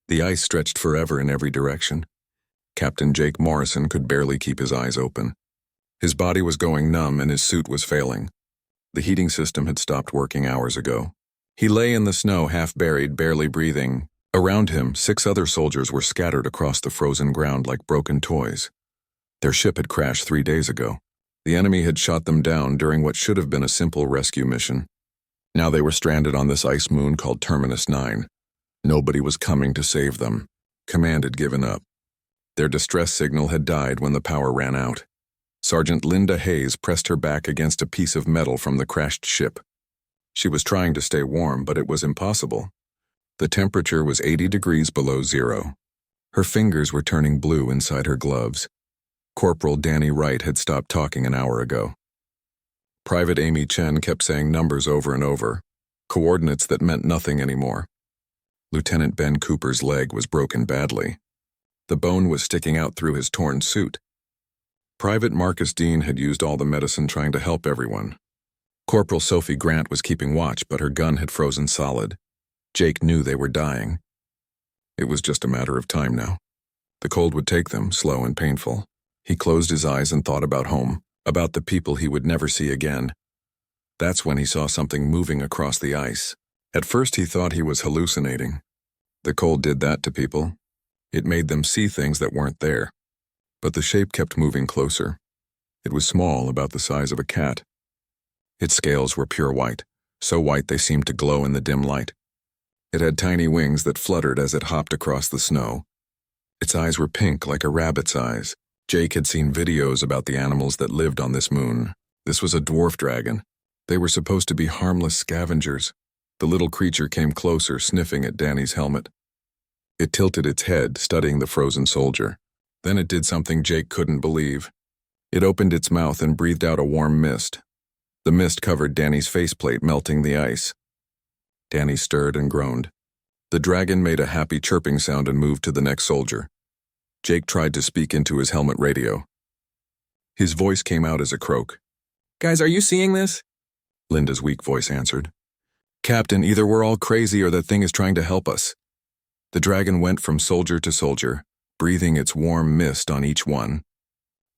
The ice stretched forever in every direction. Captain Jake Morrison could barely keep his eyes open. His body was going numb and his suit was failing. The heating system had stopped working hours ago. He lay in the snow, half buried, barely breathing. Around him, 6 other soldiers were scattered across the frozen ground like broken toys. Their ship had crashed 3 days ago. The enemy had shot them down during what should have been a simple rescue mission. Now they were stranded on this ice moon called Terminus 9. Nobody was coming to save them. Command had given up. Their distress signal had died when the power ran out. Sergeant Linda Hayes pressed her back against a piece of metal from the crashed ship. She was trying to stay warm, but it was impossible. The temperature was 80 degrees below zero. Her fingers were turning blue inside her gloves. Corporal Danny Wright had stopped talking an hour ago. Private Amy Chen kept saying numbers over and over, coordinates that meant nothing anymore. Lieutenant Ben Cooper's leg was broken badly. The bone was sticking out through his torn suit. Private Marcus Dean had used all the medicine trying to help everyone. Corporal Sophie Grant was keeping watch, but her gun had frozen solid. Jake knew they were dying. It was just a matter of time now. The cold would take them, slow and painful. He closed his eyes and thought about home, about the people he would never see again. That's when he saw something moving across the ice. At first he thought he was hallucinating. The cold did that to people. It made them see things that weren't there. But the shape kept moving closer. It was small, about the size of a cat. Its scales were pure white, so white they seemed to glow in the dim light. It had tiny wings that fluttered as it hopped across the snow. Its eyes were pink like a rabbit's eyes. Jake had seen videos about the animals that lived on this moon. This was a dwarf dragon. They were supposed to be harmless scavengers. The little creature came closer, sniffing at Danny's helmet. It tilted its head, studying the frozen soldier. Then it did something Jake couldn't believe. It opened its mouth and breathed out a warm mist. The mist covered Danny's faceplate, melting the ice. Danny stirred and groaned. The dragon made a happy chirping sound and moved to the next soldier. Jake tried to speak into his helmet radio. His voice came out as a croak. "Guys, are you seeing this?" Linda's weak voice answered. "Captain, either we're all crazy or that thing is trying to help us." The dragon went from soldier to soldier, breathing its warm mist on each one.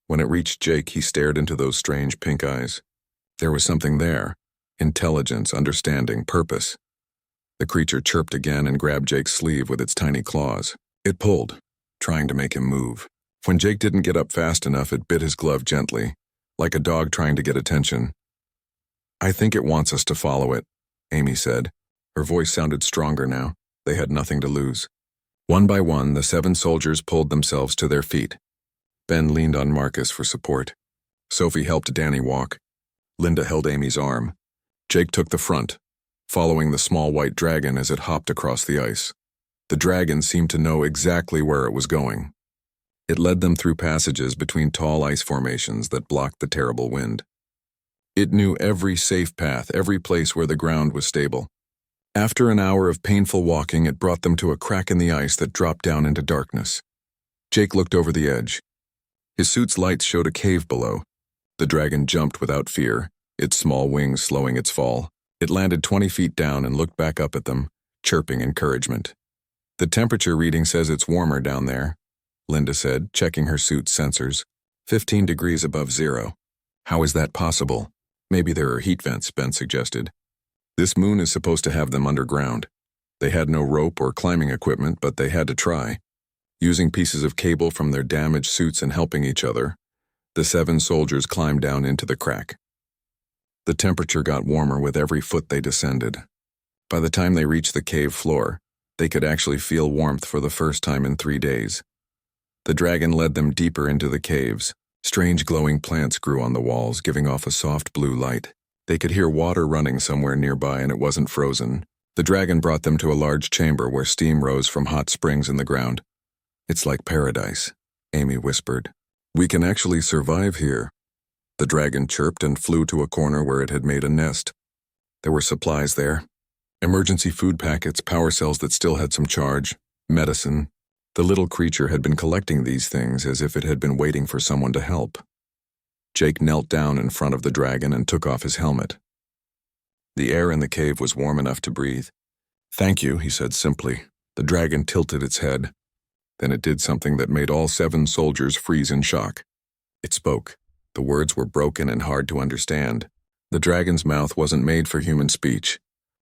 When it reached Jake, he stared into those strange pink eyes. There was something there. Intelligence, understanding, purpose. The creature chirped again and grabbed Jake's sleeve with its tiny claws. It pulled, trying to make him move. When Jake didn't get up fast enough, it bit his glove gently, like a dog trying to get attention. "I think it wants us to follow it," Amy said. Her voice sounded stronger now. They had nothing to lose. One by one, the 7 soldiers pulled themselves to their feet. Ben leaned on Marcus for support. Sophie helped Danny walk. Linda held Amy's arm. Jake took the front, following the small white dragon as it hopped across the ice. The dragon seemed to know exactly where it was going. It led them through passages between tall ice formations that blocked the terrible wind. It knew every safe path, every place where the ground was stable. After an hour of painful walking, it brought them to a crack in the ice that dropped down into darkness. Jake looked over the edge. His suit's lights showed a cave below. The dragon jumped without fear, its small wings slowing its fall. It landed 20 feet down and looked back up at them, chirping encouragement. "The temperature reading says it's warmer down there," Linda said, checking her suit's sensors. 15 degrees above zero. "How is that possible?" "Maybe there are heat vents," Ben suggested. "This moon is supposed to have them underground." They had no rope or climbing equipment, but they had to try. Using pieces of cable from their damaged suits and helping each other, the 7 soldiers climbed down into the crack. The temperature got warmer with every foot they descended. By the time they reached the cave floor, they could actually feel warmth for the first time in 3 days. The dragon led them deeper into the caves. Strange glowing plants grew on the walls, giving off a soft blue light. They could hear water running somewhere nearby, and it wasn't frozen. The dragon brought them to a large chamber where steam rose from hot springs in the ground. "It's like paradise," Amy whispered. "We can actually survive here." The dragon chirped and flew to a corner where it had made a nest. There were supplies there. Emergency food packets, power cells that still had some charge, medicine. The little creature had been collecting these things as if it had been waiting for someone to help. Jake knelt down in front of the dragon and took off his helmet. The air in the cave was warm enough to breathe. "Thank you," he said simply. The dragon tilted its head. Then it did something that made all 7 soldiers freeze in shock. It spoke. The words were broken and hard to understand. The dragon's mouth wasn't made for human speech.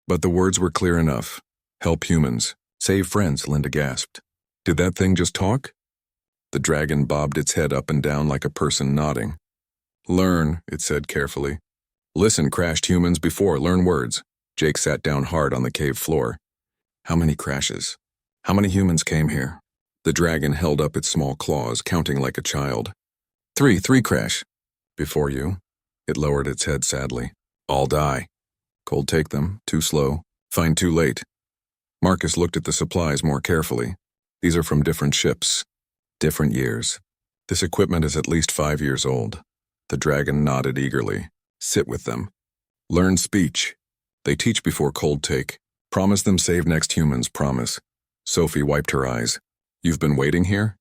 But the words were clear enough. Help humans. Save friends, Linda gasped. Did that thing just talk? The dragon bobbed its head up and down like a person nodding. Learn, it said carefully. Listen, crashed humans before, learn words. Jake sat down hard on the cave floor. How many crashes? How many humans came here? The dragon held up its small claws, counting like a child. 3 crash. Before you. It lowered its head sadly. All die. Cold take them, too slow. Find too late. Marcus looked at the supplies more carefully. These are from different ships. Different years. This equipment is at least 5 years old. The dragon nodded eagerly. Sit with them. Learn speech. They teach before cold take. Promise them save next humans, promise. Sophie wiped her eyes. You've been waiting here?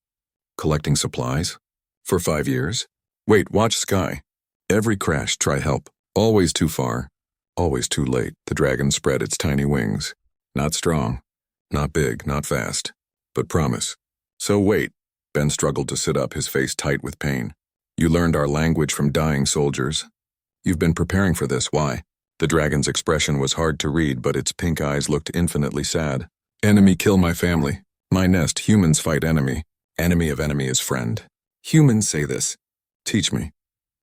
Collecting supplies? For 5 years? Wait, watch Sky. Every crash, try help. Always too far. Always too late. The dragon spread its tiny wings. Not strong. Not big, not fast. But promise. So wait. Ben struggled to sit up, his face tight with pain. You learned our language from dying soldiers. You've been preparing for this, why? The dragon's expression was hard to read, but its pink eyes looked infinitely sad. Enemy kill my family. My nest, humans fight enemy. Enemy of enemy is friend. Humans say this. Teach me.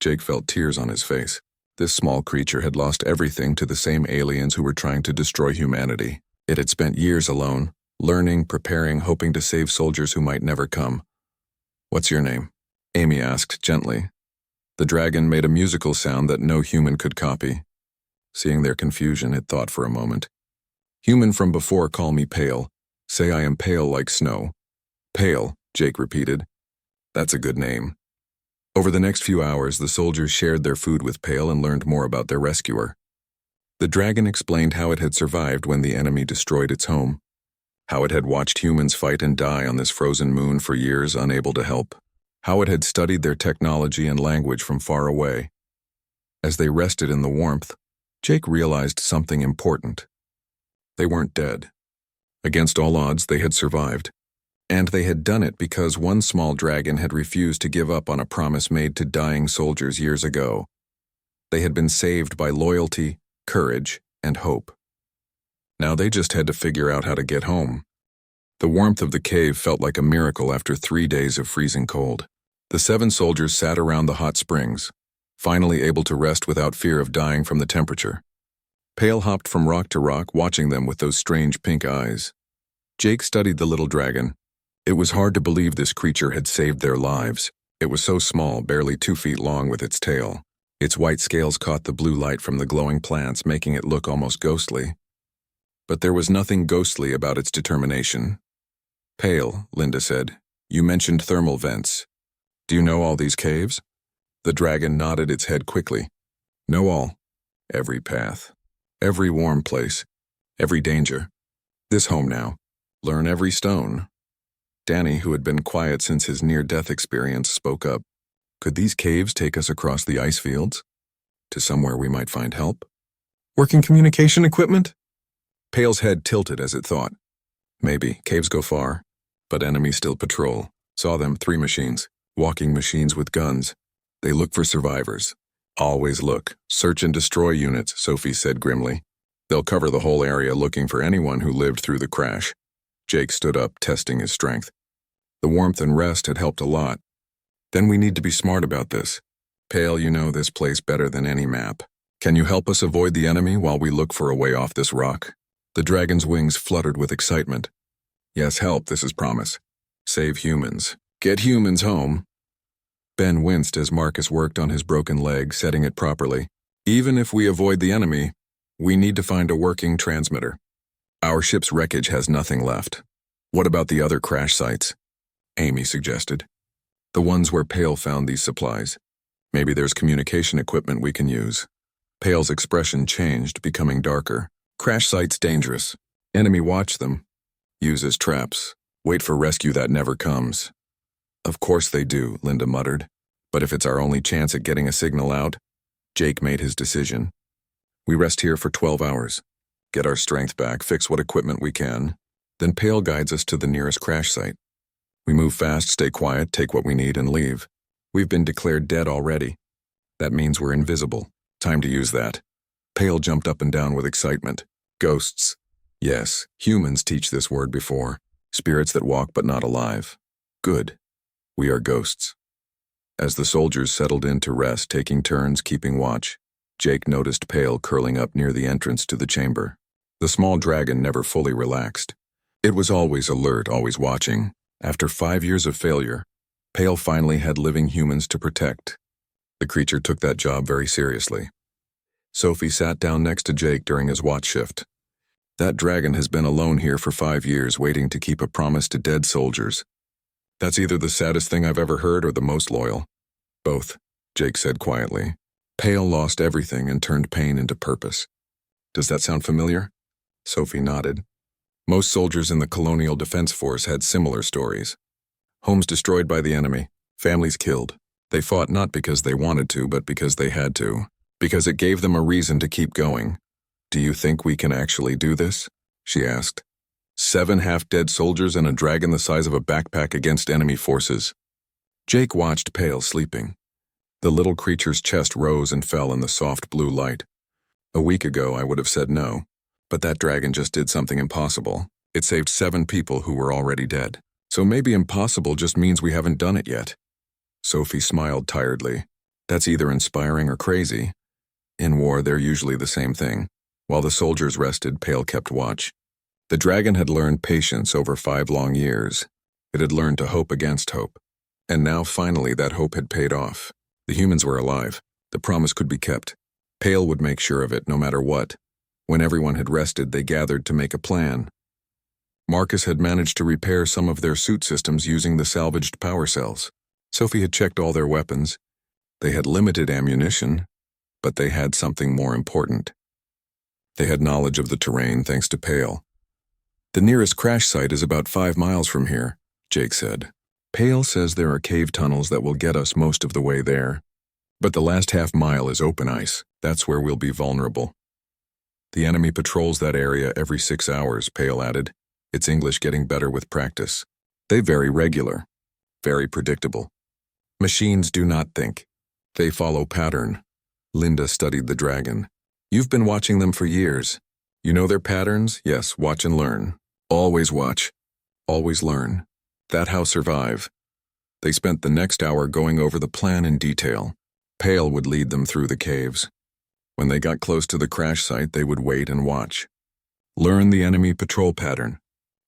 Jake felt tears on his face. This small creature had lost everything to the same aliens who were trying to destroy humanity. It had spent years alone, learning, preparing, hoping to save soldiers who might never come. What's your name? Amy asked gently. The dragon made a musical sound that no human could copy. Seeing their confusion, it thought for a moment. Human from before call me pale. Say I am pale like snow. Pale, Jake repeated. That's a good name. Over the next few hours, the soldiers shared their food with Pale and learned more about their rescuer. The dragon explained how it had survived when the enemy destroyed its home, how it had watched humans fight and die on this frozen moon for years, unable to help, how it had studied their technology and language from far away. As they rested in the warmth, Jake realized something important. They weren't dead. Against all odds, they had survived. And they had done it because one small dragon had refused to give up on a promise made to dying soldiers years ago. They had been saved by loyalty, courage, and hope. Now they just had to figure out how to get home. The warmth of the cave felt like a miracle after 3 days of freezing cold. The 7 soldiers sat around the hot springs, finally able to rest without fear of dying from the temperature. Pale hopped from rock to rock, watching them with those strange pink eyes. Jake studied the little dragon. It was hard to believe this creature had saved their lives. It was so small, barely 2 feet long with its tail. Its white scales caught the blue light from the glowing plants, making it look almost ghostly. But there was nothing ghostly about its determination. Pale, Linda said. You mentioned thermal vents. Do you know all these caves? The dragon nodded its head quickly. Know all. Every path. Every warm place. Every danger. This home now. Learn every stone. Danny, who had been quiet since his near-death experience, spoke up. Could these caves take us across the ice fields? To somewhere we might find help? Working communication equipment? Pale's head tilted as it thought. Maybe. Caves go far. But enemies still patrol. Saw them, 3 machines. Walking machines with guns. They look for survivors. Always look. Search and destroy units, Sophie said grimly. They'll cover the whole area looking for anyone who lived through the crash. Jake stood up, testing his strength. The warmth and rest had helped a lot. Then we need to be smart about this. Pale, you know this place better than any map. Can you help us avoid the enemy while we look for a way off this rock? The dragon's wings fluttered with excitement. Yes, help, this is promise. Save humans. Get humans home. Ben winced as Marcus worked on his broken leg, setting it properly. Even if we avoid the enemy, we need to find a working transmitter. Our ship's wreckage has nothing left. What about the other crash sites? Amy suggested. The ones where Pale found these supplies. Maybe there's communication equipment we can use. Pale's expression changed, becoming darker. Crash sites dangerous. Enemy watch them. Use as traps. Wait for rescue that never comes. Of course they do, Linda muttered. But if it's our only chance at getting a signal out? Jake made his decision. We rest here for 12 hours. Get our strength back, fix what equipment we can. Then Pale guides us to the nearest crash site. We move fast, stay quiet, take what we need, and leave. We've been declared dead already. That means we're invisible. Time to use that. Pale jumped up and down with excitement. Ghosts. Yes, humans teach this word before. Spirits that walk but not alive. Good. We are ghosts. As the soldiers settled in to rest, taking turns keeping watch, Jake noticed Pale curling up near the entrance to the chamber. The small dragon never fully relaxed. It was always alert, always watching. After 5 years of failure, Pale finally had living humans to protect. The creature took that job very seriously. Sophie sat down next to Jake during his watch shift. That dragon has been alone here for 5 years, waiting to keep a promise to dead soldiers. That's either the saddest thing I've ever heard or the most loyal. Both, Jake said quietly. Pale lost everything and turned pain into purpose. Does that sound familiar? Sophie nodded. Most soldiers in the Colonial Defense Force had similar stories. Homes destroyed by the enemy, families killed. They fought not because they wanted to, but because they had to. Because it gave them a reason to keep going. Do you think we can actually do this? She asked. 7 half-dead soldiers and a dragon the size of a backpack against enemy forces. Jake watched Pale sleeping. The little creature's chest rose and fell in the soft blue light. A week ago I would have said no, but that dragon just did something impossible. It saved 7 people who were already dead. So maybe impossible just means we haven't done it yet. Sophie smiled tiredly. That's either inspiring or crazy. In war, they're usually the same thing. While the soldiers rested, Pale kept watch. The dragon had learned patience over 5 long years. It had learned to hope against hope. And now, finally, that hope had paid off. The humans were alive. The promise could be kept. Pale would make sure of it, no matter what. When everyone had rested, they gathered to make a plan. Marcus had managed to repair some of their suit systems using the salvaged power cells. Sophie had checked all their weapons. They had limited ammunition, but they had something more important. They had knowledge of the terrain thanks to Pale. The nearest crash site is about 5 miles from here, Jake said. Pale says there are cave tunnels that will get us most of the way there. But the last half-mile is open ice. That's where we'll be vulnerable. The enemy patrols that area every 6 hours, Pale added. Its English getting better with practice. They very regular. Very predictable. Machines do not think. They follow pattern. Linda studied the dragon. You've been watching them for years. You know their patterns? Yes, watch and learn. Always watch. Always learn. That's how survive. They spent the next hour going over the plan in detail. Pale would lead them through the caves. When they got close to the crash site, they would wait and watch. Learn the enemy patrol pattern.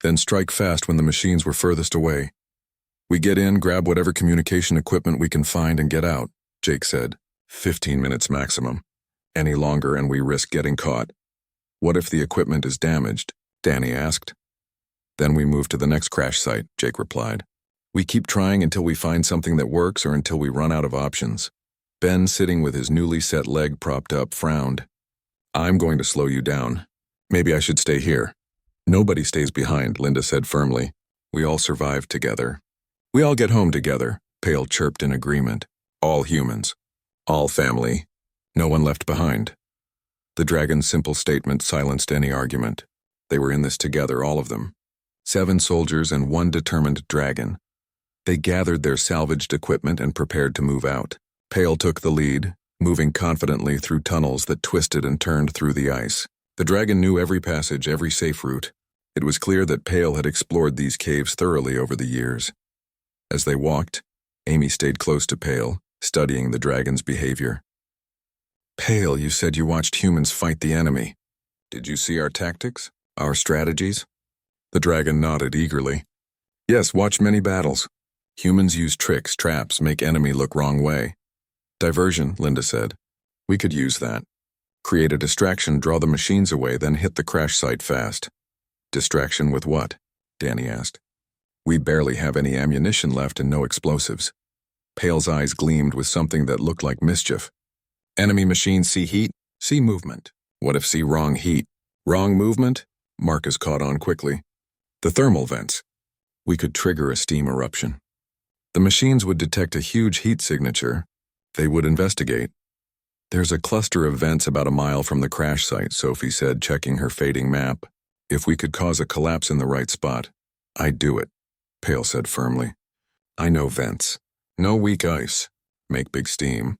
Then strike fast when the machines were furthest away. We get in, grab whatever communication equipment we can find and get out, Jake said. 15 minutes maximum. Any longer and we risk getting caught. What if the equipment is damaged? Danny asked. Then we move to the next crash site, Jake replied. We keep trying until we find something that works or until we run out of options. Ben, sitting with his newly set leg propped up, frowned. I'm going to slow you down. Maybe I should stay here. Nobody stays behind, Linda said firmly. We all survive together. We all get home together, Pale chirped in agreement. All humans. All family. No one left behind. The dragon's simple statement silenced any argument. They were in this together, all of them. 7 soldiers and 1 determined dragon. They gathered their salvaged equipment and prepared to move out. Pale took the lead, moving confidently through tunnels that twisted and turned through the ice. The dragon knew every passage, every safe route. It was clear that Pale had explored these caves thoroughly over the years. As they walked, Amy stayed close to Pale, studying the dragon's behavior. Pale, you said you watched humans fight the enemy. Did you see our tactics? Our strategies? The dragon nodded eagerly. Yes, watched many battles. Humans use tricks, traps, make enemy look wrong way. Diversion, Linda said. We could use that. Create a distraction, draw the machines away, then hit the crash site fast. Distraction with what? Danny asked. We barely have any ammunition left and no explosives. Pale's eyes gleamed with something that looked like mischief. Enemy machines see heat, see movement. What if see wrong heat? Wrong movement? Marcus caught on quickly. The thermal vents. We could trigger a steam eruption. The machines would detect a huge heat signature. They would investigate. There's a cluster of vents about a mile from the crash site, Sophie said, checking her fading map. If we could cause a collapse in the right spot, I'd do it, Pale said firmly. I know vents. No weak ice. Make big steam.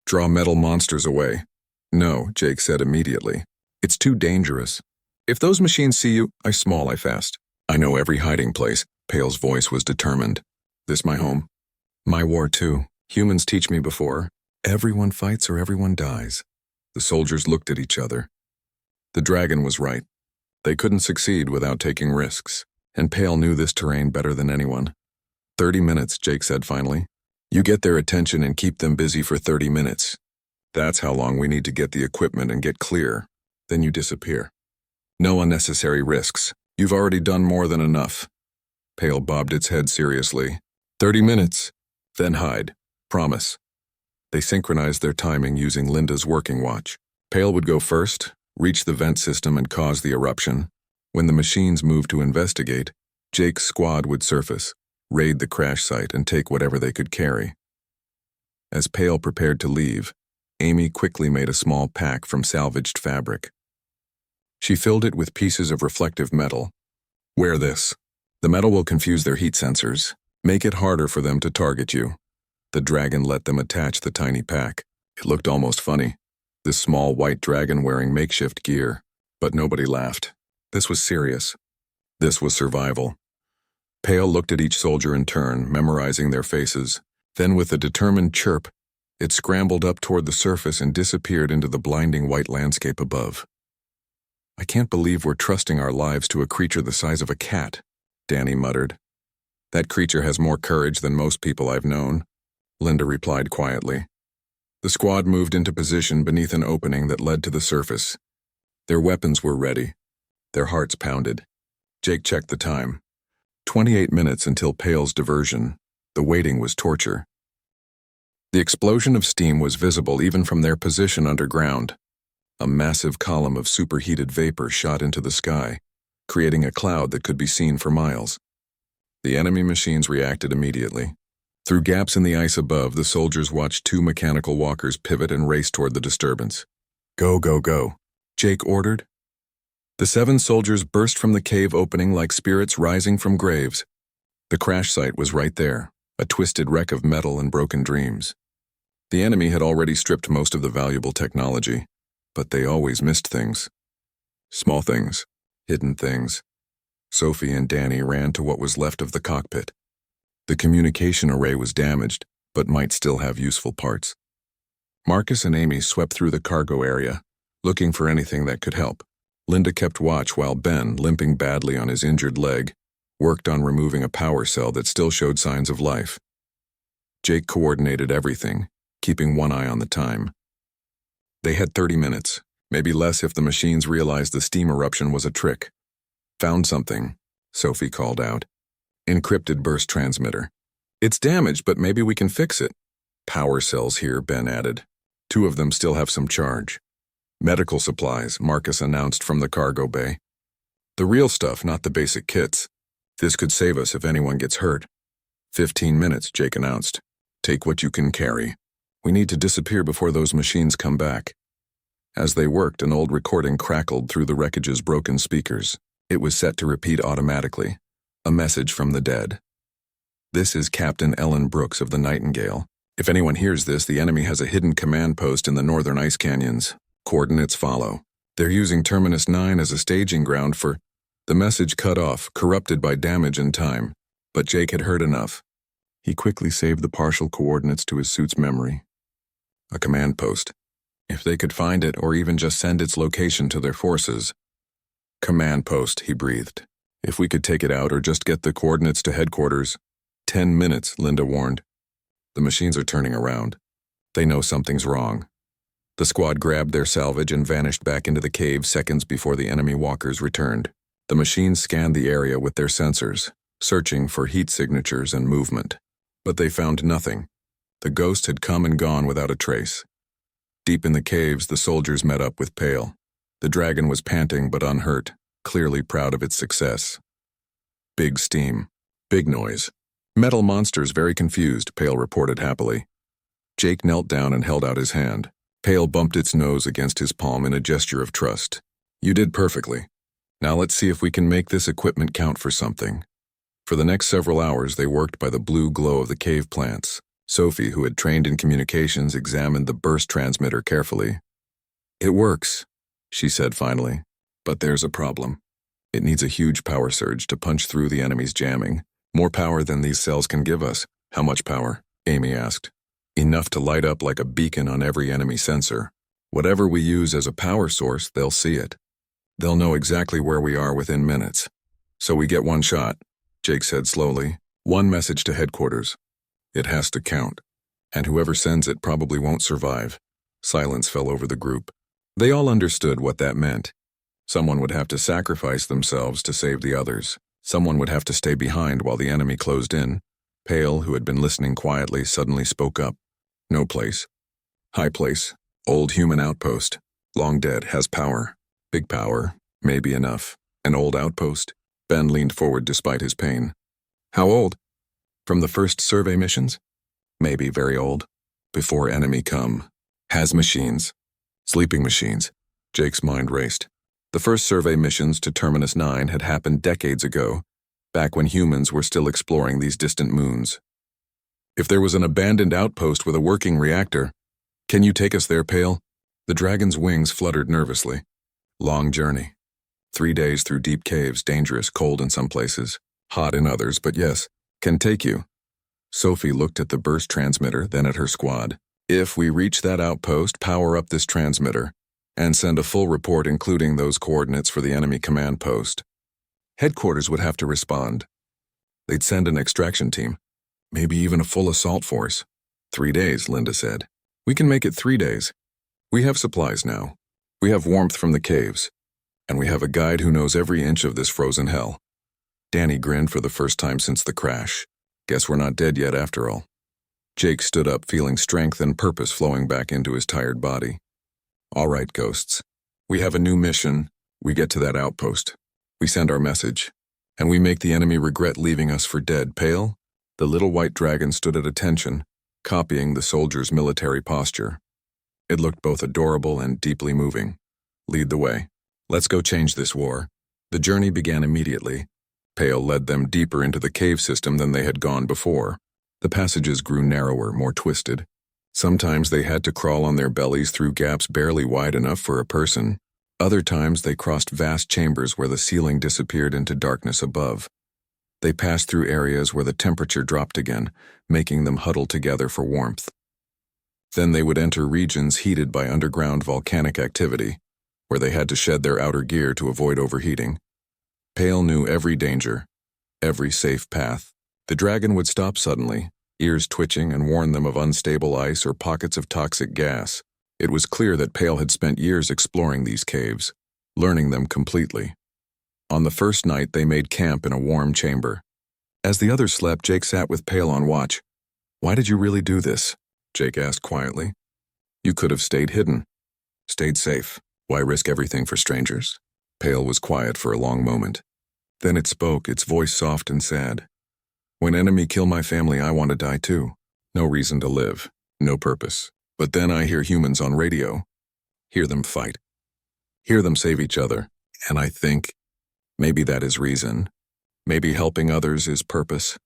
Draw metal monsters away. No, Jake said immediately. It's too dangerous. If those machines see you, I fast. I know every hiding place. Pale's voice was determined. This my home. My war too. Humans teach me before. Everyone fights or everyone dies. The soldiers looked at each other. The dragon was right. They couldn't succeed without taking risks, and Pale knew this terrain better than anyone. 30 minutes, Jake said finally. You get their attention and keep them busy for 30 minutes. That's how long we need to get the equipment and get clear. Then you disappear. No unnecessary risks. You've already done more than enough. Pale bobbed its head seriously. 30 minutes. Then hide. Promise. They synchronized their timing using Linda's working watch. Pale would go first, reach the vent system and cause the eruption. When the machines moved to investigate, Jake's squad would surface, raid the crash site and take whatever they could carry. As Pale prepared to leave, Amy quickly made a small pack from salvaged fabric. She filled it with pieces of reflective metal. Wear this. The metal will confuse their heat sensors, make it harder for them to target you. The dragon let them attach the tiny pack. It looked almost funny. This small white dragon wearing makeshift gear. But nobody laughed. This was serious. This was survival. Pale looked at each soldier in turn, memorizing their faces. Then with a determined chirp, it scrambled up toward the surface and disappeared into the blinding white landscape above. I can't believe we're trusting our lives to a creature the size of a cat, Danny muttered. That creature has more courage than most people I've known, Linda replied quietly. The squad moved into position beneath an opening that led to the surface. Their weapons were ready. Their hearts pounded. Jake checked the time. 28 minutes until Pale's diversion. The waiting was torture. The explosion of steam was visible even from their position underground. A massive column of superheated vapor shot into the sky, creating a cloud that could be seen for miles. The enemy machines reacted immediately. Through gaps in the ice above, the soldiers watched two mechanical walkers pivot and race toward the disturbance. Go, go, go, Jake ordered. The 7 soldiers burst from the cave opening like spirits rising from graves. The crash site was right there, a twisted wreck of metal and broken dreams. The enemy had already stripped most of the valuable technology, but they always missed things. Small things, hidden things. Sophie and Danny ran to what was left of the cockpit. The communication array was damaged, but might still have useful parts. Marcus and Amy swept through the cargo area, looking for anything that could help. Linda kept watch while Ben, limping badly on his injured leg, worked on removing a power cell that still showed signs of life. Jake coordinated everything, keeping one eye on the time. They had 30 minutes, maybe less if the machines realized the steam eruption was a trick. Found something, Sophie called out. Encrypted burst transmitter. It's damaged, but maybe we can fix it. Power cells here, Ben added. 2 of them still have some charge. Medical supplies, Marcus announced from the cargo bay. The real stuff, not the basic kits. This could save us if anyone gets hurt. 15 minutes, Jake announced. Take what you can carry. We need to disappear before those machines come back. As they worked, an old recording crackled through the wreckage's broken speakers. It was set to repeat automatically. A message from the dead. This is Captain Ellen Brooks of the Nightingale. If anyone hears this, the enemy has a hidden command post in the northern ice canyons. Coordinates follow. They're using Terminus 9 as a staging ground for... The message cut off, corrupted by damage and time. But Jake had heard enough. He quickly saved the partial coordinates to his suit's memory. A command post. If they could find it or even just send its location to their forces. Command post, he breathed. If we could take it out or just get the coordinates to headquarters. 10 minutes, Linda warned. The machines are turning around. They know something's wrong. The squad grabbed their salvage and vanished back into the cave seconds before the enemy walkers returned. The machines scanned the area with their sensors, searching for heat signatures and movement. But they found nothing. The ghost had come and gone without a trace. Deep in the caves, the soldiers met up with Pale. The dragon was panting but unhurt, clearly proud of its success. Big steam. Big noise. Metal monsters very confused, Pale reported happily. Jake knelt down and held out his hand. Pale bumped its nose against his palm in a gesture of trust. You did perfectly. Now let's see if we can make this equipment count for something. For the next several hours, they worked by the blue glow of the cave plants. Sophie, who had trained in communications, examined the burst transmitter carefully. "It works," she said finally, "but there's a problem. It needs a huge power surge to punch through the enemy's jamming. More power than these cells can give us." "How much power?" Amy asked. "Enough to light up like a beacon on every enemy sensor. Whatever we use as a power source, they'll see it. They'll know exactly where we are within minutes. So we get one shot," Jake said slowly. "One message to headquarters. It has to count. And whoever sends it probably won't survive." Silence fell over the group. They all understood what that meant. Someone would have to sacrifice themselves to save the others. Someone would have to stay behind while the enemy closed in. Pale, who had been listening quietly, suddenly spoke up. "No place. High place. Old human outpost. Long dead, has power. Big power. Maybe enough. An old outpost." Ben leaned forward despite his pain. "How old? From the first survey missions?" "Maybe very old. Before enemy come. Has machines. Sleeping machines." Jake's mind raced. The first survey missions to Terminus 9 had happened decades ago, back when humans were still exploring these distant moons. "If there was an abandoned outpost with a working reactor, can you take us there, Pale?" The dragon's wings fluttered nervously. "Long journey. 3 days through deep caves, dangerous, cold in some places, hot in others, but yes, can take you." Sophie looked at the burst transmitter, then at her squad. "If we reach that outpost, power up this transmitter, and send a full report including those coordinates for the enemy command post. Headquarters would have to respond. They'd send an extraction team, maybe even a full assault force." 3 days, Linda said. "We can make it 3 days. We have supplies now. We have warmth from the caves. And we have a guide who knows every inch of this frozen hell." Danny grinned for the first time since the crash. "Guess we're not dead yet after all." Jake stood up, feeling strength and purpose flowing back into his tired body. "All right, ghosts. We have a new mission. We get to that outpost. We send our message. And we make the enemy regret leaving us for dead. Pale?" The little white dragon stood at attention, copying the soldier's military posture. It looked both adorable and deeply moving. "Lead the way. Let's go change this war." The journey began immediately. Pale led them deeper into the cave system than they had gone before. The passages grew narrower, more twisted. Sometimes they had to crawl on their bellies through gaps barely wide enough for a person. Other times they crossed vast chambers where the ceiling disappeared into darkness above. They passed through areas where the temperature dropped again, making them huddle together for warmth. Then they would enter regions heated by underground volcanic activity, where they had to shed their outer gear to avoid overheating. Pale knew every danger, every safe path. The dragon would stop suddenly, ears twitching, and warn them of unstable ice or pockets of toxic gas. It was clear that Pale had spent years exploring these caves, learning them completely. On the first night, they made camp in a warm chamber. As the others slept, Jake sat with Pale on watch. "Why did you really do this?" Jake asked quietly. "You could have stayed hidden, stayed safe. Why risk everything for strangers?" Pale was quiet for a long moment. Then it spoke, its voice soft and sad. "When enemy kill my family, I want to die too. No reason to live, no purpose. But then I hear humans on radio. Hear them fight. Hear them save each other. And I think, maybe that is reason. Maybe helping others is purpose.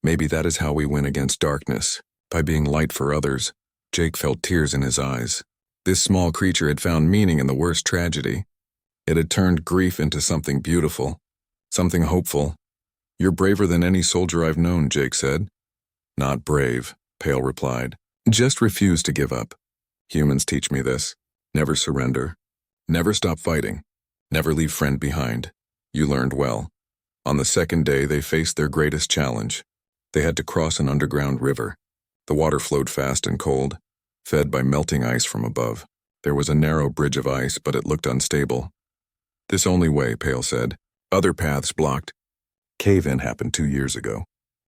Maybe that is how we win against darkness, by being light for others." Jake felt tears in his eyes. This small creature had found meaning in the worst tragedy. It had turned grief into something beautiful, something hopeful. "You're braver than any soldier I've known," Jake said. "Not brave," Pale replied. "Just refuse to give up. Humans teach me this. Never surrender. Never stop fighting. Never leave friend behind. You learned well." On the second day, they faced their greatest challenge. They had to cross an underground river. The water flowed fast and cold, fed by melting ice from above. There was a narrow bridge of ice, but it looked unstable. "This only way," Pale said. "Other paths blocked. Cave-in happened 2 years ago.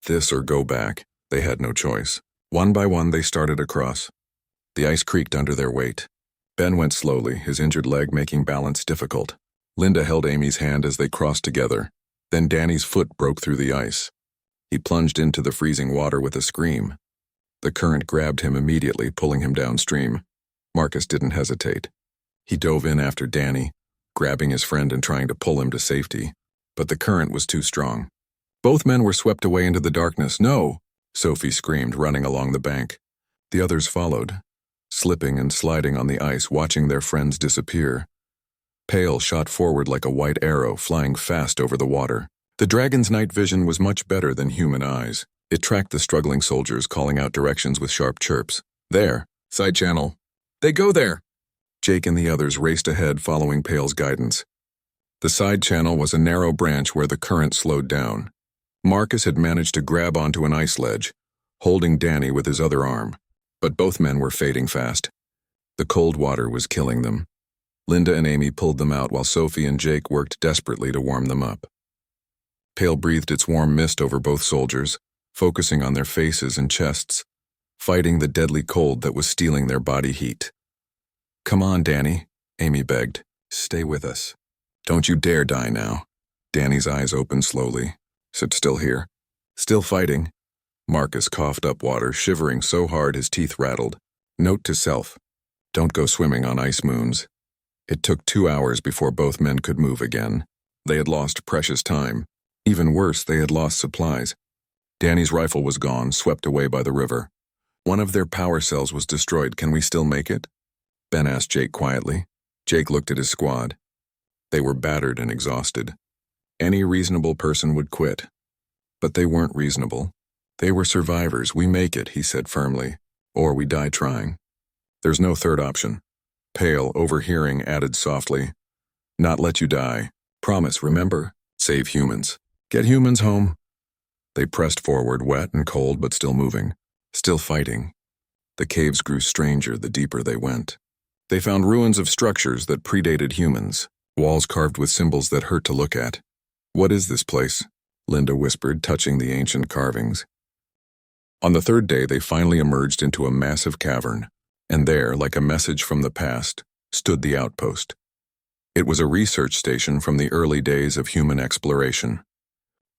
This or go back." They had no choice. One by one, they started across. The ice creaked under their weight. Ben went slowly, his injured leg making balance difficult. Linda held Amy's hand as they crossed together. Then Danny's foot broke through the ice. He plunged into the freezing water with a scream. The current grabbed him immediately, pulling him downstream. Marcus didn't hesitate. He dove in after Danny, grabbing his friend and trying to pull him to safety, but the current was too strong. Both men were swept away into the darkness. "No!" Sophie screamed, running along the bank. The others followed, slipping and sliding on the ice, watching their friends disappear. Pale shot forward like a white arrow, flying fast over the water. The dragon's night vision was much better than human eyes. It tracked the struggling soldiers, calling out directions with sharp chirps. "There, side channel. They go there!" Jake and the others raced ahead, following Pale's guidance. The side channel was a narrow branch where the current slowed down. Marcus had managed to grab onto an ice ledge, holding Danny with his other arm, but both men were fading fast. The cold water was killing them. Linda and Amy pulled them out while Sophie and Jake worked desperately to warm them up. Pale breathed its warm mist over both soldiers, focusing on their faces and chests, fighting the deadly cold that was stealing their body heat. "Come on, Danny," Amy begged. "Stay with us. Don't you dare die now." Danny's eyes opened slowly. "Sit still here. Still fighting." Marcus coughed up water, shivering so hard his teeth rattled. Note to self: don't go swimming on ice moons. It took 2 hours before both men could move again. They had lost precious time. Even worse, they had lost supplies. Danny's rifle was gone, swept away by the river. One of their power cells was destroyed. "Can we still make it?" Ben asked Jake quietly. Jake looked at his squad. They were battered and exhausted. Any reasonable person would quit. But they weren't reasonable. They were survivors. "We make it," he said firmly, "or we die trying. There's no third option." Pale, overhearing, added softly, "Not let you die. Promise, remember? Save humans. Get humans home." They pressed forward, wet and cold but still moving, still fighting. The caves grew stranger the deeper they went. They found ruins of structures that predated humans, walls carved with symbols that hurt to look at. "What is this place?" Linda whispered, touching the ancient carvings. On the third day, they finally emerged into a massive cavern, and there, like a message from the past, stood the outpost. It was a research station from the early days of human exploration.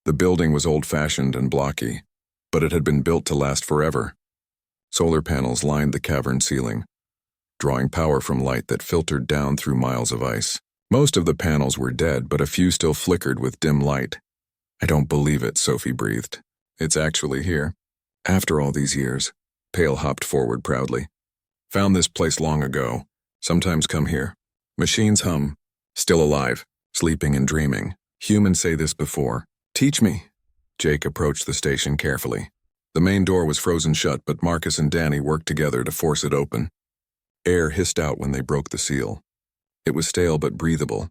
The building was old-fashioned and blocky, but it had been built to last forever. Solar panels lined the cavern ceiling, drawing power from light that filtered down through miles of ice. Most of the panels were dead, but a few still flickered with dim light. "I don't believe it," Sophie breathed. "It's actually here." After all these years, Pale hopped forward proudly. "Found this place long ago. Sometimes come here. Machines hum. Still alive, sleeping and dreaming. Humans say this before. Teach me." Jake approached the station carefully. The main door was frozen shut, but Marcus and Danny worked together to force it open. Air hissed out when they broke the seal. It was stale but breathable.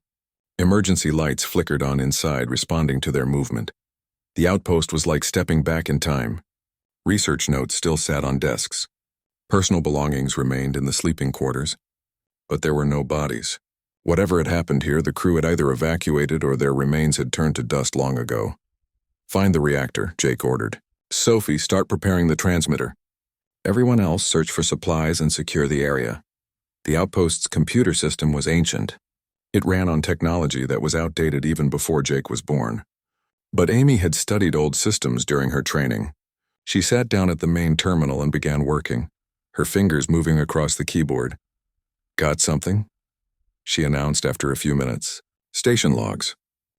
Emergency lights flickered on inside, responding to their movement. The outpost was like stepping back in time. Research notes still sat on desks. Personal belongings remained in the sleeping quarters. But there were no bodies. Whatever had happened here, the crew had either evacuated or their remains had turned to dust long ago. "Find the reactor," Jake ordered. "Sophie, start preparing the transmitter. Everyone else, search for supplies and secure the area." The outpost's computer system was ancient. It ran on technology that was outdated even before Jake was born. But Amy had studied old systems during her training. She sat down at the main terminal and began working, her fingers moving across the keyboard. "Got something?" she announced after a few minutes. "Station logs.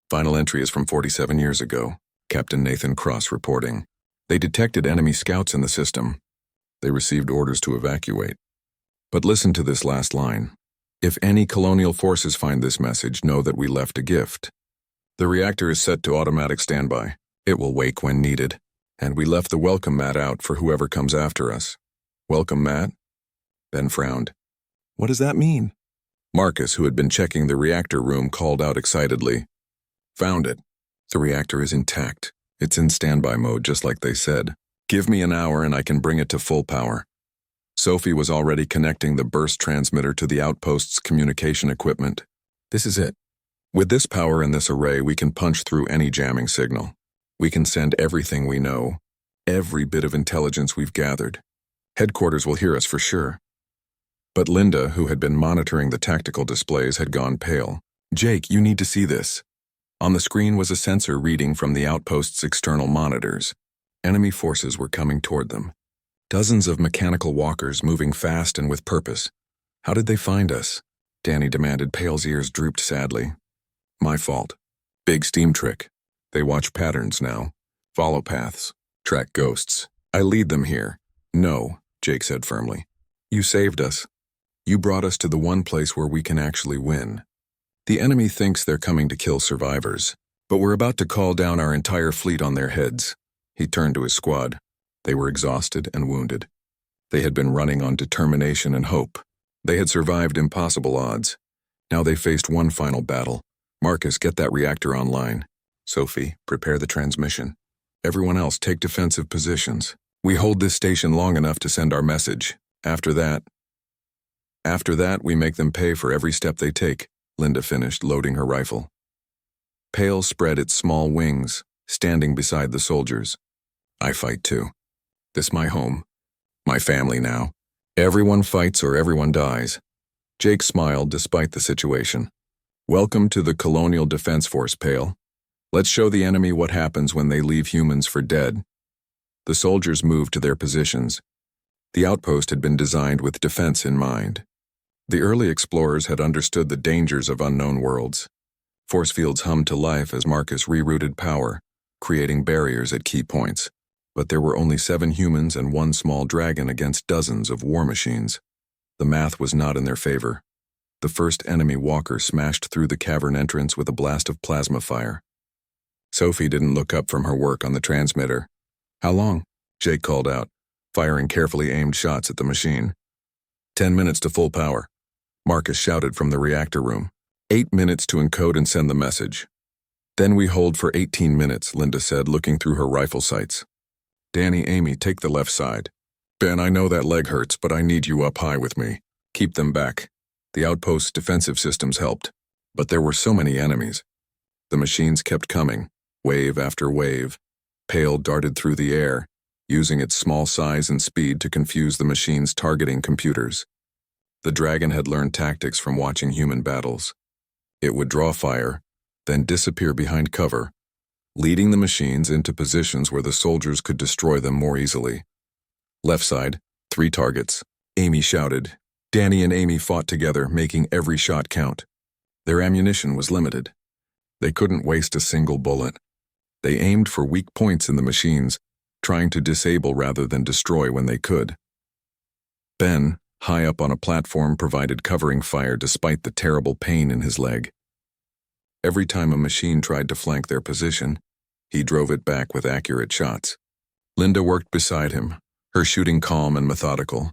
Final entry is from 47 years ago," Captain Nathan Cross reporting. "They detected enemy scouts in the system. They received orders to evacuate. But listen to this last line. If any colonial forces find this message, know that we left a gift. The reactor is set to automatic standby. It will wake when needed. And we left the welcome mat out for whoever comes after us." "Welcome mat?" Ben frowned. "What does that mean?" Marcus, who had been checking the reactor room, called out excitedly. "Found it. The reactor is intact. It's in standby mode, just like they said. Give me an hour and I can bring it to full power." Sophie was already connecting the burst transmitter to the outpost's communication equipment. "This is it. With this power and this array, we can punch through any jamming signal. We can send everything we know, every bit of intelligence we've gathered. Headquarters will hear us for sure." But Linda, who had been monitoring the tactical displays, had gone pale. "Jake, you need to see this." On the screen was a sensor reading from the outpost's external monitors. Enemy forces were coming toward them. Dozens of mechanical walkers moving fast and with purpose. How did they find us? Danny demanded. Pale's ears drooped sadly. My fault. Big steam trick. They watch patterns now. Follow paths. Track ghosts. I lead them here. No, Jake said firmly. You saved us. You brought us to the one place where we can actually win. The enemy thinks they're coming to kill survivors, but we're about to call down our entire fleet on their heads. He turned to his squad. They were exhausted and wounded. They had been running on determination and hope. They had survived impossible odds. Now they faced one final battle. Marcus, get that reactor online. Sophie, prepare the transmission. Everyone else, take defensive positions. We hold this station long enough to send our message. After that, we make them pay for every step they take, Linda finished, loading her rifle. Pale spread its small wings, standing beside the soldiers. I fight too. This my home. My family now. Everyone fights or everyone dies. Jake smiled despite the situation. Welcome to the Colonial Defense Force, Pale. Let's show the enemy what happens when they leave humans for dead. The soldiers moved to their positions. The outpost had been designed with defense in mind. The early explorers had understood the dangers of unknown worlds. Force fields hummed to life as Marcus rerouted power, creating barriers at key points. But there were only 7 humans and 1 small dragon against dozens of war machines. The math was not in their favor. The first enemy walker smashed through the cavern entrance with a blast of plasma fire. Sophie didn't look up from her work on the transmitter. How long? Jake called out, firing carefully aimed shots at the machine. 10 minutes to full power. Marcus shouted from the reactor room. 8 minutes to encode and send the message. Then we hold for 18 minutes, Linda said, looking through her rifle sights. Danny, Amy, take the left side. Ben, I know that leg hurts, but I need you up high with me. Keep them back. The outpost's defensive systems helped, but there were so many enemies. The machines kept coming, wave after wave. Pale darted through the air, using its small size and speed to confuse the machines' targeting computers. The dragon had learned tactics from watching human battles. It would draw fire, then disappear behind cover, leading the machines into positions where the soldiers could destroy them more easily. Left side, 3 targets. Amy shouted. Danny and Amy fought together, making every shot count. Their ammunition was limited. They couldn't waste a single bullet. They aimed for weak points in the machines, trying to disable rather than destroy when they could. Ben, high up on a platform, provided covering fire despite the terrible pain in his leg. Every time a machine tried to flank their position, he drove it back with accurate shots. Linda worked beside him, her shooting calm and methodical.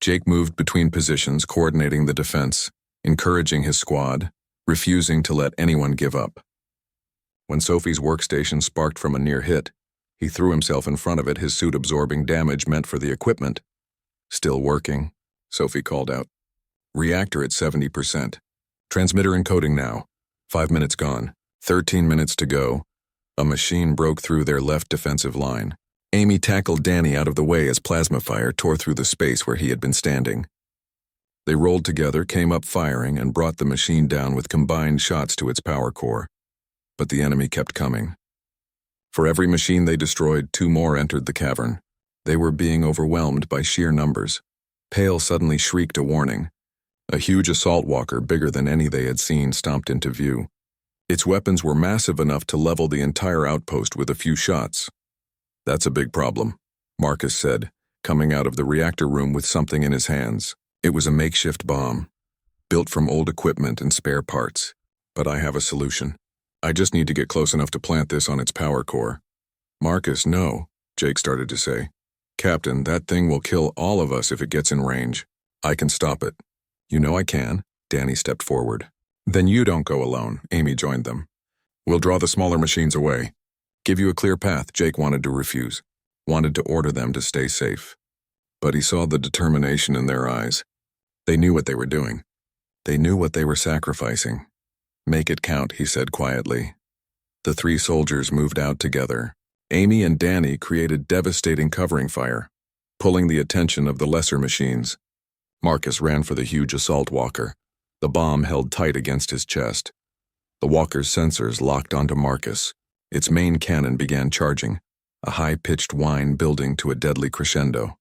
Jake moved between positions, coordinating the defense, encouraging his squad, refusing to let anyone give up. When Sophie's workstation sparked from a near hit, he threw himself in front of it, his suit absorbing damage meant for the equipment. Still working, Sophie called out. Reactor at 70%. Transmitter encoding now. 5 minutes gone. 13 minutes to go. A machine broke through their left defensive line. Amy tackled Danny out of the way as plasma fire tore through the space where he had been standing. They rolled together, came up firing, and brought the machine down with combined shots to its power core. But the enemy kept coming. For every machine they destroyed, 2 more entered the cavern. They were being overwhelmed by sheer numbers. Pale suddenly shrieked a warning. A huge assault walker, bigger than any they had seen, stomped into view. Its weapons were massive enough to level the entire outpost with a few shots. That's a big problem, Marcus said, coming out of the reactor room with something in his hands. It was a makeshift bomb, built from old equipment and spare parts. But I have a solution. I just need to get close enough to plant this on its power core. Marcus, no, Jake started to say. Captain, that thing will kill all of us if it gets in range. I can stop it. You know I can. Danny stepped forward. Then you don't go alone, Amy joined them. We'll draw the smaller machines away. Give you a clear path, Jake wanted to refuse. Wanted to order them to stay safe. But he saw the determination in their eyes. They knew what they were doing. They knew what they were sacrificing. Make it count, he said quietly. The 3 soldiers moved out together. Amy and Danny created devastating covering fire, pulling the attention of the lesser machines. Marcus ran for the huge assault walker, the bomb held tight against his chest. The walker's sensors locked onto Marcus. Its main cannon began charging, a high-pitched whine building to a deadly crescendo.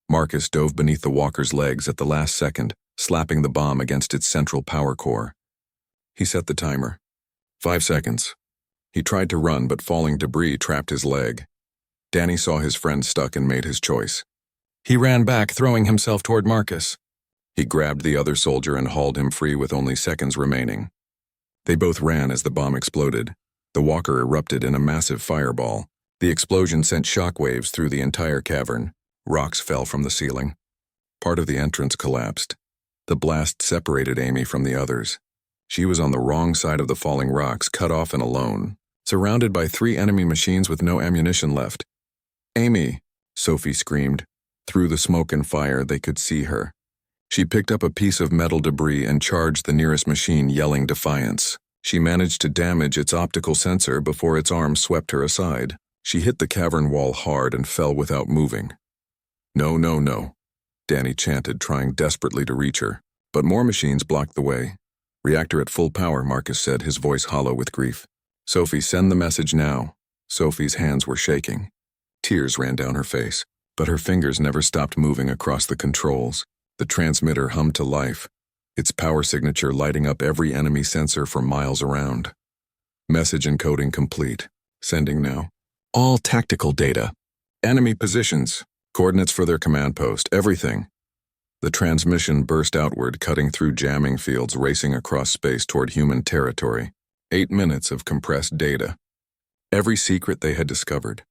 Marcus dove beneath the walker's legs at the last second, slapping the bomb against its central power core. He set the timer. 5 seconds. He tried to run, but falling debris trapped his leg. Danny saw his friend stuck and made his choice. He ran back, throwing himself toward Marcus. He grabbed the other soldier and hauled him free with only seconds remaining. They both ran as the bomb exploded. The walker erupted in a massive fireball. The explosion sent shockwaves through the entire cavern. Rocks fell from the ceiling. Part of the entrance collapsed. The blast separated Amy from the others. She was on the wrong side of the falling rocks, cut off and alone, surrounded by 3 enemy machines with no ammunition left. "Amy!" Sophie screamed. Through the smoke and fire, they could see her. She picked up a piece of metal debris and charged the nearest machine, yelling defiance. She managed to damage its optical sensor before its arm swept her aside. She hit the cavern wall hard and fell without moving. "No, no, no," Danny chanted, trying desperately to reach her. But more machines blocked the way. "Reactor at full power," Marcus said, his voice hollow with grief. "Sophie, send the message now." Sophie's hands were shaking. Tears ran down her face, but her fingers never stopped moving across the controls. The transmitter hummed to life, its power signature lighting up every enemy sensor for miles around. Message encoding complete. Sending now. All tactical data. Enemy positions. Coordinates for their command post. Everything. The transmission burst outward, cutting through jamming fields, racing across space toward human territory. 8 minutes of compressed data. Every secret they had discovered.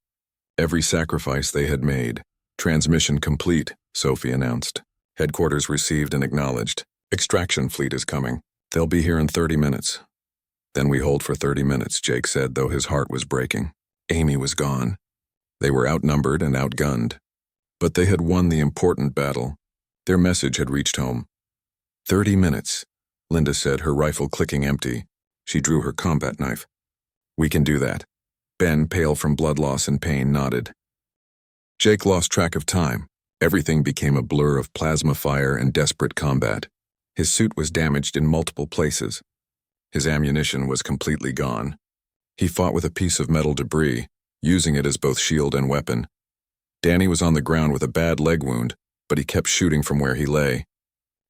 Every sacrifice they had made. Transmission complete, Sophie announced. Headquarters received and acknowledged. Extraction fleet is coming. They'll be here in 30 minutes. Then we hold for 30 minutes, Jake said, though his heart was breaking. Amy was gone. They were outnumbered and outgunned. But they had won the important battle. Their message had reached home. 30 minutes, Linda said, her rifle clicking empty. She drew her combat knife. We can do that. Ben, pale from blood loss and pain, nodded. Jake lost track of time. Everything became a blur of plasma fire and desperate combat. His suit was damaged in multiple places. His ammunition was completely gone. He fought with a piece of metal debris, using it as both shield and weapon. Danny was on the ground with a bad leg wound, but he kept shooting from where he lay.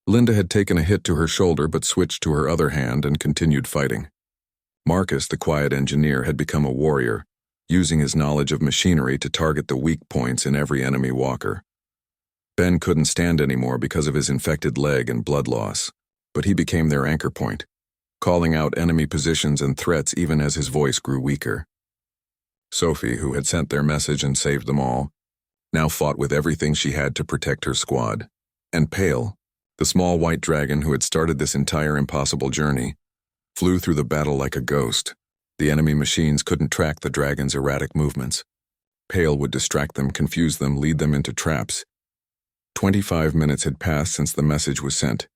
Linda had taken a hit to her shoulder but switched to her other hand and continued fighting. Marcus, the quiet engineer, had become a warrior, using his knowledge of machinery to target the weak points in every enemy walker. Ben couldn't stand anymore because of his infected leg and blood loss, but he became their anchor point, calling out enemy positions and threats even as his voice grew weaker. Sophie, who had sent their message and saved them all, now fought with everything she had to protect her squad. And Pale, the small white dragon who had started this entire impossible journey, flew through the battle like a ghost. The enemy machines couldn't track the dragon's erratic movements. Pale would distract them, confuse them, lead them into traps. 25 minutes had passed since the message was sent.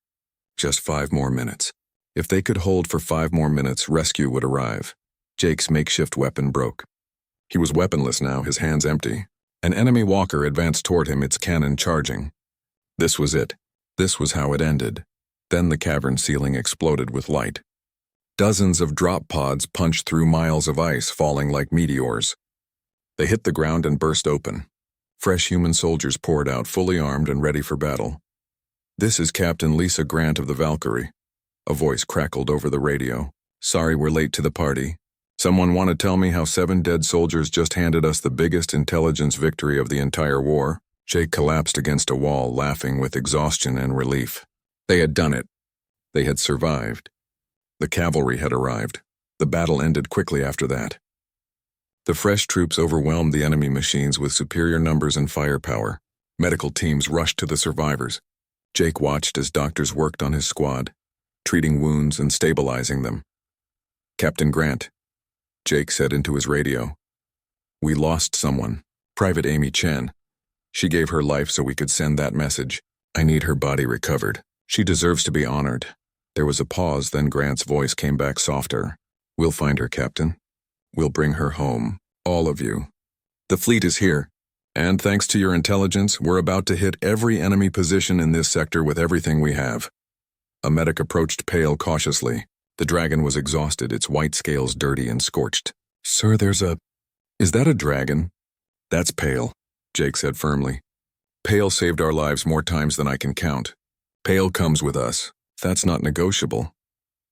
Just 5 more minutes. If they could hold for 5 more minutes, rescue would arrive. Jake's makeshift weapon broke. He was weaponless now, his hands empty. An enemy walker advanced toward him, its cannon charging. This was it. This was how it ended. Then the cavern ceiling exploded with light. Dozens of drop pods punched through miles of ice, falling like meteors. They hit the ground and burst open. Fresh human soldiers poured out, fully armed and ready for battle. "This is Captain Lisa Grant of the Valkyrie." A voice crackled over the radio. "Sorry we're late to the party. Someone want to tell me how 7 dead soldiers just handed us the biggest intelligence victory of the entire war?" Jake collapsed against a wall, laughing with exhaustion and relief. They had done it. They had survived. The cavalry had arrived. The battle ended quickly after that. The fresh troops overwhelmed the enemy machines with superior numbers and firepower. Medical teams rushed to the survivors. Jake watched as doctors worked on his squad, treating wounds and stabilizing them. "Captain Grant," Jake said into his radio. "We lost someone, Private Amy Chen. She gave her life so we could send that message. I need her body recovered. She deserves to be honored." There was a pause, then Grant's voice came back softer. "We'll find her, Captain. We'll bring her home, all of you. The fleet is here, and thanks to your intelligence, we're about to hit every enemy position in this sector with everything we have." A medic approached Pale cautiously. The dragon was exhausted, its white scales dirty and scorched. "Sir, is that a dragon?" "That's Pale," Jake said firmly. Pale saved our lives more times than I can count. Pale comes with us. That's not negotiable.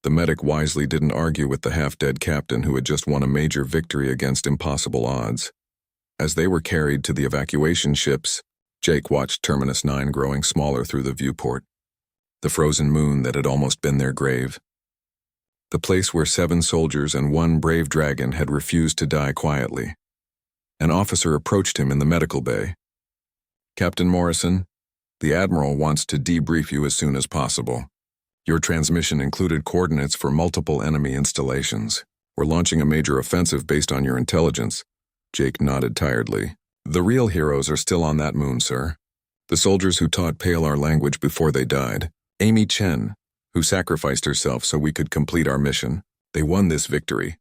The medic wisely didn't argue with the half-dead captain who had just won a major victory against impossible odds. As they were carried to the evacuation ships, Jake watched Terminus 9 growing smaller through the viewport. The frozen moon that had almost been their grave. The place where 7 soldiers and 1 brave dragon had refused to die quietly. An officer approached him in the medical bay. "Captain Morrison, the Admiral wants to debrief you as soon as possible. Your transmission included coordinates for multiple enemy installations. We're launching a major offensive based on your intelligence." Jake nodded tiredly. "The real heroes are still on that moon, sir. The soldiers who taught Pale our language before they died. Amy Chen, who sacrificed herself so we could complete our mission. They won this victory.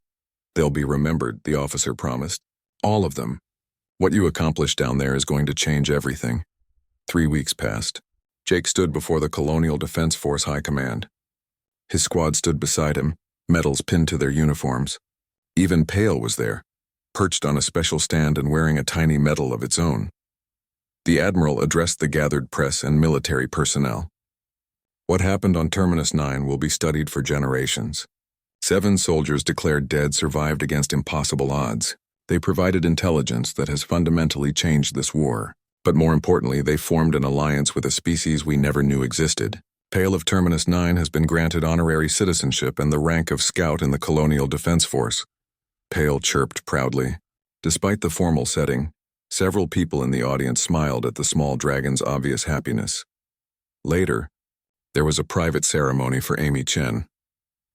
They'll be remembered," the officer promised. "All of them. What you accomplished down there is going to change everything." 3 weeks passed. Jake stood before the Colonial Defense Force High Command. His squad stood beside him, medals pinned to their uniforms. Even Pale was there, perched on a special stand and wearing a tiny medal of its own. The Admiral addressed the gathered press and military personnel. "What happened on Terminus 9 will be studied for generations. 7 soldiers declared dead survived against impossible odds. They provided intelligence that has fundamentally changed this war. But more importantly, they formed an alliance with a species we never knew existed. Pale of Terminus 9 has been granted honorary citizenship and the rank of Scout in the Colonial Defense Force." Pale chirped proudly. Despite the formal setting, several people in the audience smiled at the small dragon's obvious happiness. Later, there was a private ceremony for Amy Chen.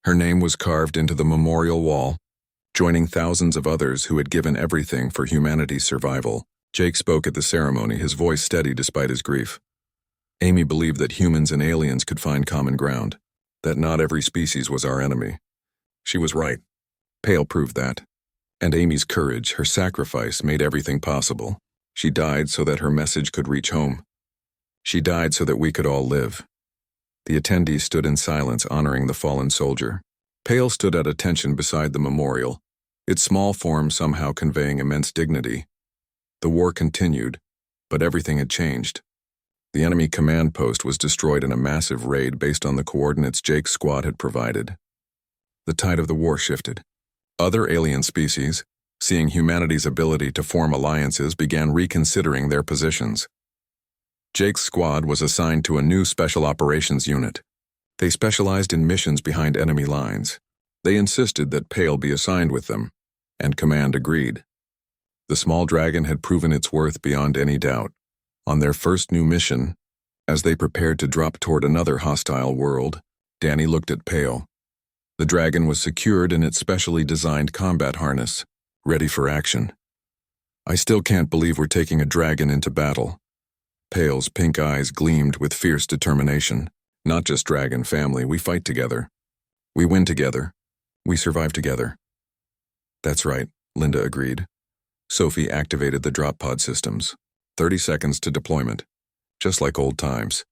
Her name was carved into the memorial wall, joining thousands of others who had given everything for humanity's survival. Jake spoke at the ceremony, his voice steady despite his grief. Amy believed that humans and aliens could find common ground, that not every species was our enemy. She was right. Pale proved that. And Amy's courage, her sacrifice, made everything possible. She died so that her message could reach home. She died so that we could all live. The attendees stood in silence, honoring the fallen soldier. Pale stood at attention beside the memorial, its small form somehow conveying immense dignity. The war continued, but everything had changed. The enemy command post was destroyed in a massive raid based on the coordinates Jake's squad had provided. The tide of the war shifted. Other alien species, seeing humanity's ability to form alliances, began reconsidering their positions. Jake's squad was assigned to a new special operations unit. They specialized in missions behind enemy lines. They insisted that Pale be assigned with them, and command agreed. The small dragon had proven its worth beyond any doubt. On their first new mission, as they prepared to drop toward another hostile world, Danny looked at Pale. The dragon was secured in its specially designed combat harness, ready for action. "I still can't believe we're taking a dragon into battle." Pale's pink eyes gleamed with fierce determination. "Not just dragon family, we fight together. We win together. We survive together." "That's right," Linda agreed. Sophie activated the drop pod systems. 30 seconds to deployment. Just like old times.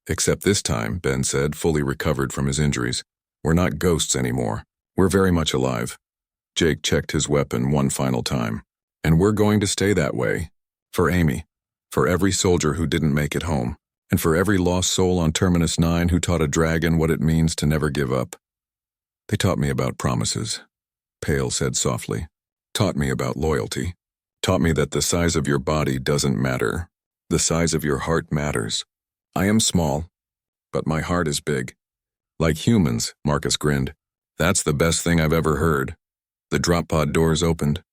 "Except this time," Ben said, fully recovered from his injuries. "We're not ghosts anymore. We're very much alive." Jake checked his weapon one final time. "And we're going to stay that way. For Amy. For every soldier who didn't make it home. And for every lost soul on Terminus 9 who taught a dragon what it means to never give up." "They taught me about promises," Pale said softly. "Taught me about loyalty. Taught me that the size of your body doesn't matter. The size of your heart matters. I am small, but my heart is big." "Like humans," Marcus grinned. "That's the best thing I've ever heard." The drop pod doors opened.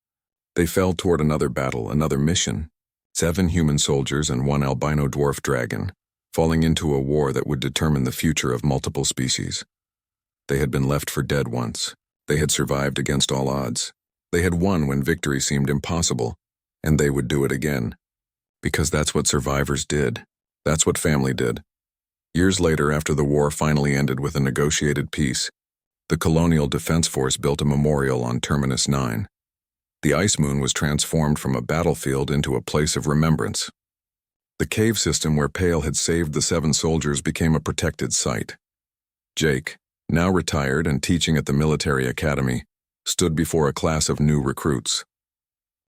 They fell toward another battle, another mission. 7 human soldiers and 1 albino dwarf dragon, falling into a war that would determine the future of multiple species. They had been left for dead once. They had survived against all odds. They had won when victory seemed impossible, and they would do it again. Because that's what survivors did. That's what family did. Years later, after the war finally ended with a negotiated peace, the Colonial Defense Force built a memorial on Terminus 9. The ice moon was transformed from a battlefield into a place of remembrance. The cave system where Pale had saved the 7 soldiers became a protected site. Jake, now retired and teaching at the military academy, stood before a class of new recruits.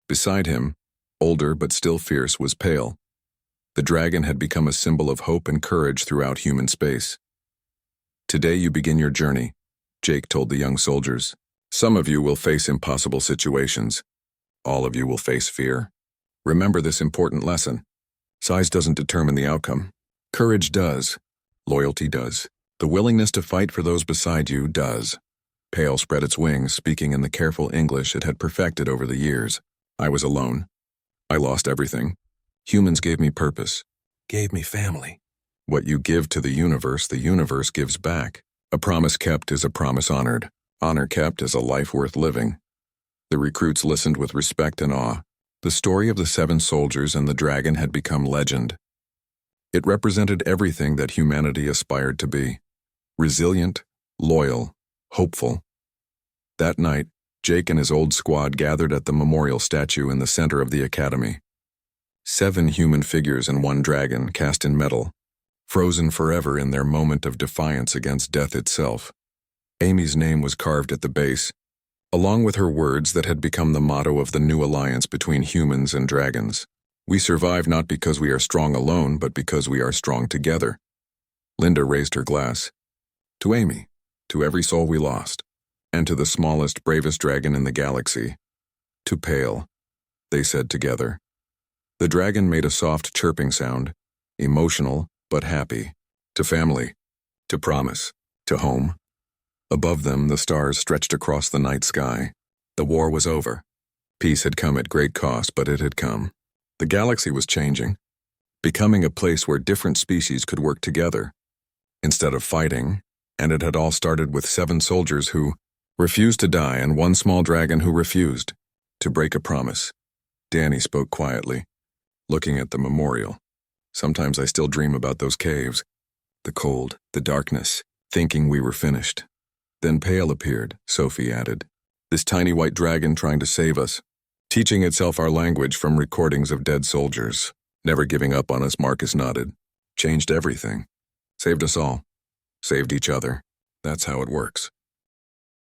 Beside him, older but still fierce, was Pale. The dragon had become a symbol of hope and courage throughout human space. Today you begin your journey, Jake told the young soldiers. Some of you will face impossible situations. All of you will face fear. Remember this important lesson. Size doesn't determine the outcome. Courage does. Loyalty does. The willingness to fight for those beside you does. Pale spread its wings, speaking in the careful English it had perfected over the years. I was alone. I lost everything. Humans gave me purpose. Gave me family. What you give to the universe gives back. A promise kept is a promise honored. Honor kept is a life worth living. The recruits listened with respect and awe. The story of the 7 soldiers and the dragon had become legend. It represented everything that humanity aspired to be. Resilient, loyal, hopeful. That night, Jake and his old squad gathered at the memorial statue in the center of the academy. 7 human figures and 1 dragon cast in metal, frozen forever in their moment of defiance against death itself. Amy's name was carved at the base, along with her words that had become the motto of the new alliance between humans and dragons. We survive not because we are strong alone, but because we are strong together. Linda raised her glass. To Amy, to every soul we lost, and to the smallest, bravest dragon in the galaxy. To Pale, they said together. The dragon made a soft chirping sound, emotional but happy. To family, to promise, to home. Above them, the stars stretched across the night sky. The war was over. Peace had come at great cost, but it had come. The galaxy was changing, becoming a place where different species could work together, instead of fighting, and it had all started with 7 soldiers who refused to die and 1 small dragon who refused to break a promise. Danny spoke quietly, looking at the memorial. Sometimes I still dream about those caves, the cold, the darkness, thinking we were finished. Then Pale appeared, Sophie added. This tiny white dragon trying to save us, teaching itself our language from recordings of dead soldiers. Never giving up on us, Marcus nodded. Changed everything. Saved us all. Saved each other. That's how it works.